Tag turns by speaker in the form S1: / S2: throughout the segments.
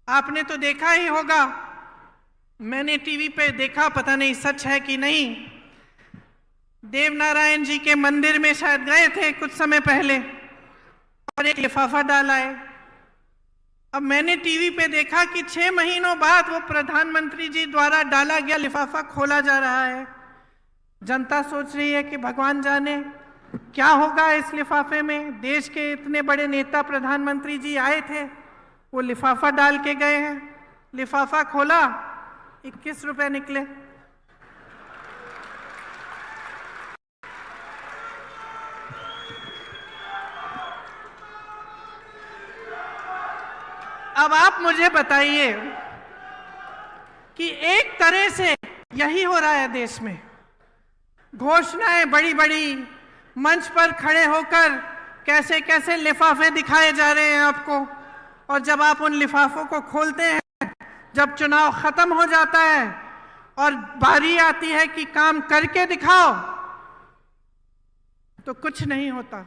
S1: आपने तो देखा ही होगा, मैंने टीवी पे देखा, पता नहीं सच है कि नहीं, देवनारायण जी के मंदिर में शायद गए थे कुछ समय पहले और एक लिफाफा डाला है। अब मैंने टीवी पे देखा कि 6 महीनों बाद वो प्रधानमंत्री जी द्वारा डाला गया लिफाफा खोला जा रहा है। जनता सोच रही है कि भगवान जाने क्या होगा इस लिफाफे में। देश के इतने बड़े नेता प्रधानमंत्री जी आए थे, वो लिफाफा डाल के गए हैं। लिफाफा खोला, 21 रुपए निकले। अब आप मुझे बताइए कि एक तरह से यही हो रहा है देश में। घोषणाएं बड़ी बड़ी, मंच पर खड़े होकर कैसे कैसे लिफाफे दिखाए जा रहे हैं आपको, और जब आप उन लिफाफों को खोलते हैं, जब चुनाव खत्म हो जाता है और बारी आती है कि काम करके दिखाओ, तो कुछ नहीं होता।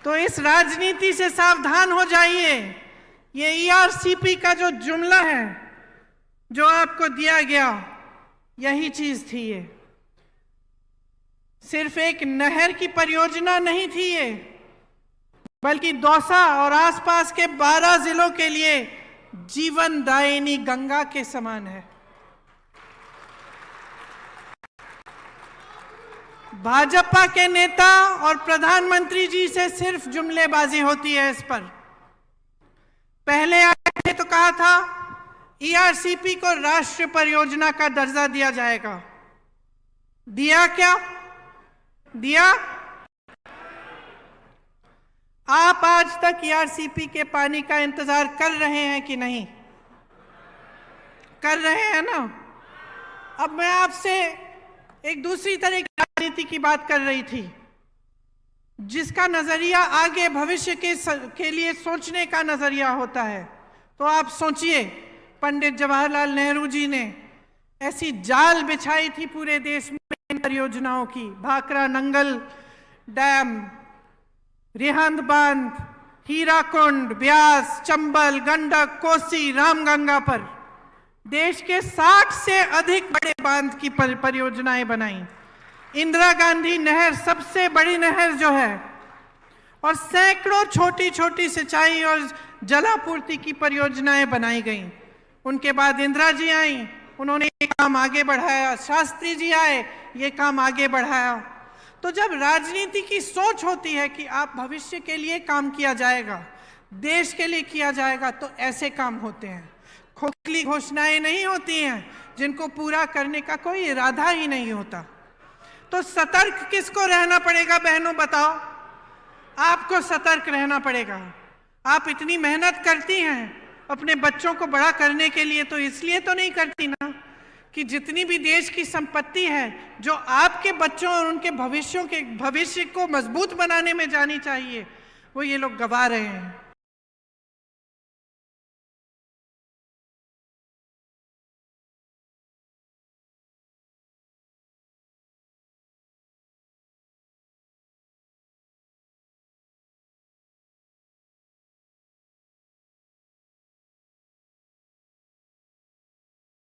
S1: तो इस राजनीति से सावधान हो जाइए। ये ईआरसीपी का जो जुमला है जो आपको दिया गया, यही चीज थी। ये सिर्फ एक नहर की परियोजना नहीं थी ये, बल्कि दौसा और आसपास के 12 जिलों के लिए जीवनदायिनी गंगा के समान है। भाजपा के नेता और प्रधानमंत्री जी से सिर्फ जुमलेबाजी होती है इस पर। पहले आए थे तो कहा था ईआरसीपी को राष्ट्रीय परियोजना का दर्जा दिया जाएगा। दिया क्या? दिया? आप आज तक ईआरसीपी के पानी का इंतजार कर रहे हैं कि नहीं? कर रहे हैं ना? अब मैं आपसे एक दूसरी तरह की राजनीति की बात कर रही थी, जिसका नजरिया आगे भविष्य के लिए सोचने का नजरिया होता है। तो आप सोचिए, पंडित जवाहरलाल नेहरू जी ने ऐसी जाल बिछाई थी पूरे देश में परियोजनाओं की। भाखरा नंगल डैम, रिहंद बांध, हीराकुंड, ब्यास, चंबल, गंडक, कोसी, रामगंगा पर देश के 60 से अधिक बड़े बांध की परियोजनाएं बनाई। इंदिरा गांधी नहर सबसे बड़ी नहर जो है, और सैकड़ों छोटी छोटी सिंचाई और जलापूर्ति की परियोजनाएं बनाई गईं। उनके बाद इंदिरा जी आई, उन्होंने ये काम आगे बढ़ाया। शास्त्री जी आए, ये काम आगे बढ़ाया। तो जब राजनीति की सोच होती है कि आप भविष्य के लिए काम किया जाएगा, देश के लिए किया जाएगा, तो ऐसे काम होते हैं। खोखली घोषणाएं नहीं होती हैं जिनको पूरा करने का कोई इरादा ही नहीं होता। तो सतर्क किसको रहना पड़ेगा बहनों, बताओ? आपको सतर्क रहना पड़ेगा। आप इतनी मेहनत करती हैं अपने बच्चों को बड़ा करने के लिए, तो इसलिए तो नहीं करती ना कि जितनी भी देश की संपत्ति है जो आपके बच्चों और उनके भविष्य को मजबूत बनाने में जानी चाहिए, वो ये लोग गवा रहे हैं।